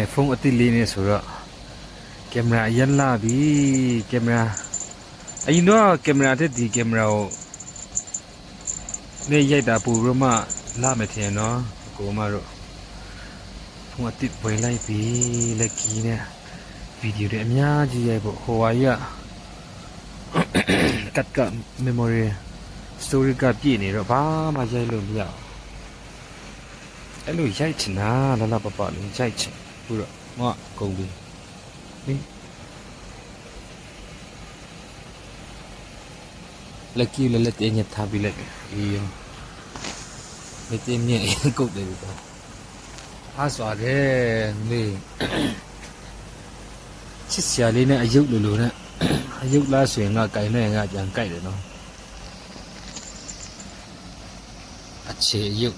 iPhone အသစ်လေးနဲ့ဆိုတော့ကင်မရာအရင်လာပြီကင်မရာအရင်တော့ကင်မရာတဲ့ဒီကင်မရာကိုနေရိုက်တာပူရမှလာမယ်ထင်နော်ကိုမတို့ဖုန်းအသစ်ဝယ်လိုက်ပြီလက်ကီနဲ့ဗီဒီယိုတွေအများကြီးရိုက်ဖို့ဟိုဟာကြီးကတ်က memory story ကပြည့်နေတော့ဘာမှရိုက်လို့မရဘူးအဲ့လိုရိုက်ချင်တာလာလာပပလေးရိုက်ချင်ဘူးတော့ငါကုန်ပြီlagi lelet nya thabi lek iyo mete mye kut de ba ha swa de ni chit sia le ne ayuk lu lu ne ayuk la so yin nga kai ne nga jan kai de no ache ayuk